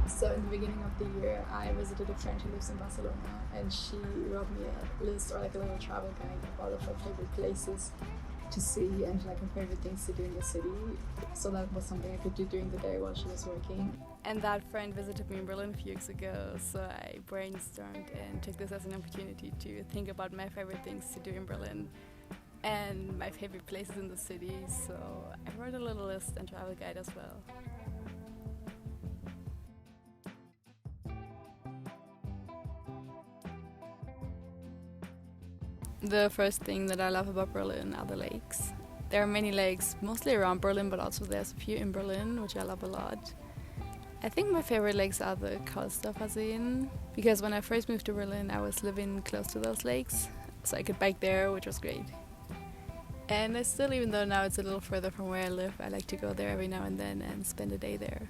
So in the beginning of the year, I visited a friend who lives in Barcelona, and she wrote me a list or like a little travel guide of all of her favorite places to see and like her favorite things to do in the city. So that was something I could do during the day while she was working. And that friend visited me in Berlin a few weeks ago, so I brainstormed and took this as an opportunity to think about my favorite things to do in Berlin and my favorite places in the city. So I wrote a little list and travel guide as well. The first thing that I love about Berlin are the lakes. There are many lakes, mostly around Berlin, but also there's a few in Berlin, which I love a lot. I think my favorite lakes are the Kaulsdorfer Seen, because when I first moved to Berlin, I was living close to those lakes, so I could bike there, which was great. And I still, even though now it's a little further from where I live, I like to go there every now and then and spend a day there.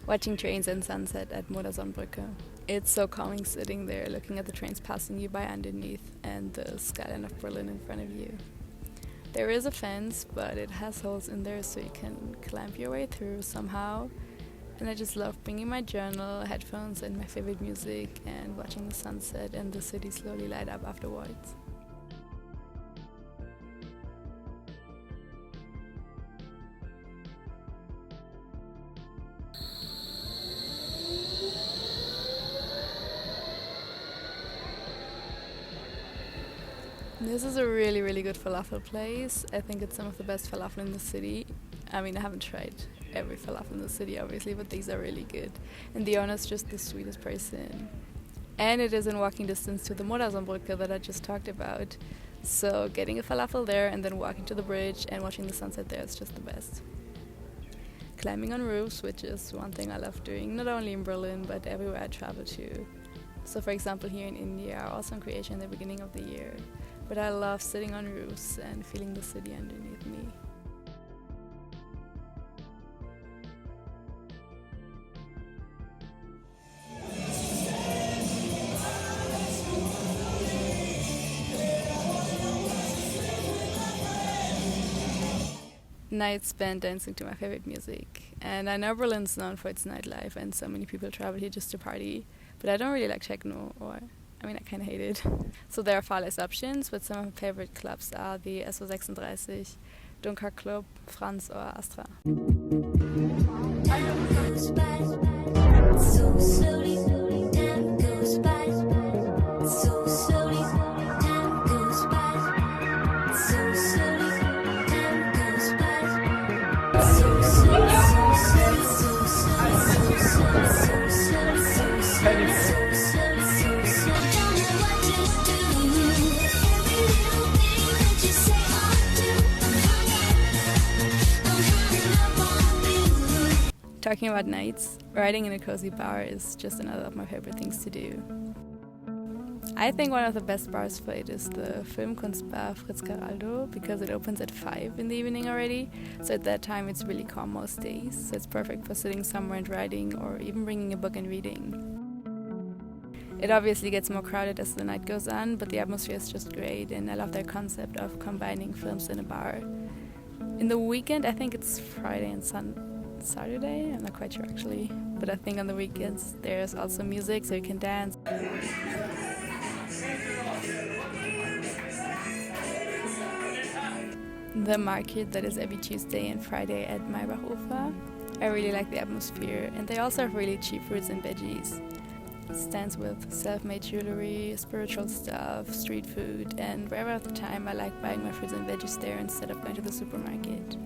Watching trains and sunset at Modersohnbrücke. It's so calming sitting there, looking at the trains passing you by underneath and the skyline of Berlin in front of you. There is a fence, but it has holes in there so you can climb your way through somehow. And I just love bringing my journal, headphones and my favorite music and watching the sunset and the city slowly light up afterwards. This is a really, really good falafel place. I think it's some of the best falafel in the city. I mean, I haven't tried every falafel in the city, obviously, but these are really good. And the owner's just the sweetest person. And it is in walking distance to the Modersohnbrücke that I just talked about. So getting a falafel there and then walking to the bridge and watching the sunset there is just the best. Climbing on roofs, which is one thing I love doing, not only in Berlin, but everywhere I travel to. So for example, here in India, also in Croatia in the beginning of the year. But I love sitting on roofs and feeling the city underneath me. Nights spent dancing to my favorite music. And I know Berlin's known for its nightlife and so many people travel here just to party. But I don't really like techno I kind of hate it. So there are far less options, but some of my favorite clubs are the SO36, Duncker Club, Frannz or Astra. Talking about nights, riding in a cozy bar is just another of my favorite things to do. I think one of the best bars for it is the Filmkunstbar Fitzcarraldo because it opens at 5 in the evening already, so at that time it's really calm most days, so it's perfect for sitting somewhere and writing or even bringing a book and reading. It obviously gets more crowded as the night goes on, but the atmosphere is just great and I love their concept of combining films in a bar. In the weekend, I think it's Friday and Saturday, I'm not quite sure actually, but I think on the weekends there's also music so you can dance. The market that is every Tuesday and Friday at Maybachufer. I really like the atmosphere and they also have really cheap fruits and veggies. Stands with self-made jewelry, spiritual stuff, street food, and wherever I have the time I like buying my fruits and veggies there instead of going to the supermarket.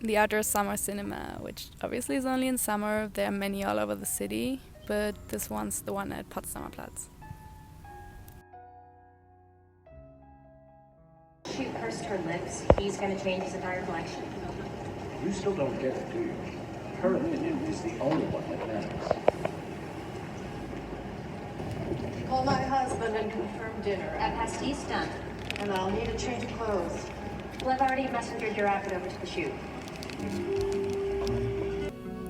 The outdoor summer cinema, which obviously is only in summer. There are many all over the city, but this one's the one at Potsdamer Platz. She pursed her lips. He's going to change his entire collection. You still don't get it, do you? Her opinion is the only one that matters. Call my husband and confirm dinner. At pastis done. And I'll need a change of clothes. Well, I've already messengered your outfit over to the shoot.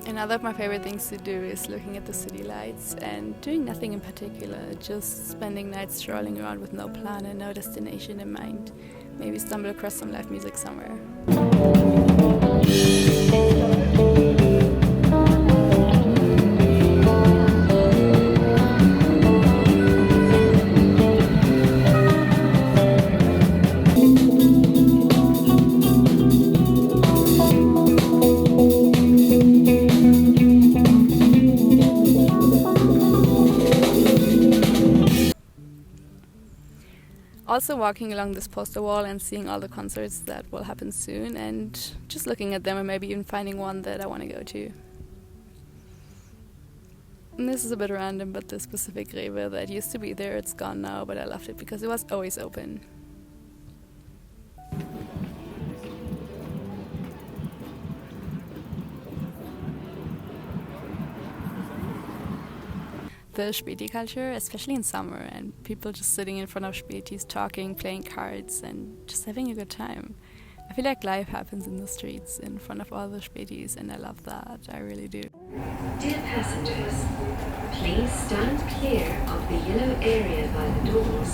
Another of my favorite things to do is looking at the city lights and doing nothing in particular, just spending nights strolling around with no plan and no destination in mind. Maybe stumble across some live music somewhere. Also walking along this poster wall and seeing all the concerts that will happen soon and just looking at them and maybe even finding one that I want to go to. And this is a bit random, but the specific Rewe that used to be there, it's gone now, but I loved it because it was always open. The Späti Culture, especially in summer, and people just sitting in front of Spätis, talking, playing cards, and just having a good time. I feel like life happens in the streets in front of all the Spätis, and I love that. I really do. Dear passengers, please stand clear of the yellow area by the doors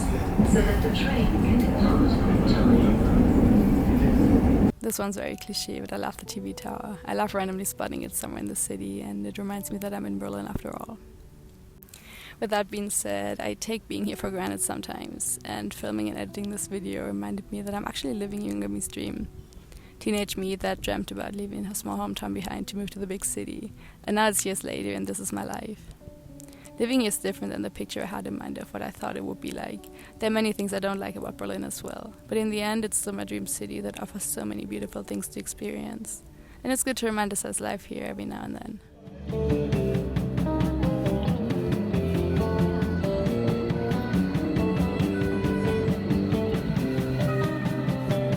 so that the train can depart on time. This one's very cliché, but I love the TV tower. I love randomly spotting it somewhere in the city, and it reminds me that I'm in Berlin after all. With that being said, I take being here for granted sometimes, and filming and editing this video reminded me that I'm actually living younger me's dream. Teenage me that dreamt about leaving her small hometown behind to move to the big city, and now it's years later and this is my life. Living here is different than the picture I had in mind of what I thought it would be like. There are many things I don't like about Berlin as well, but in the end it's still my dream city that offers so many beautiful things to experience. And it's good to romanticize life here every now and then.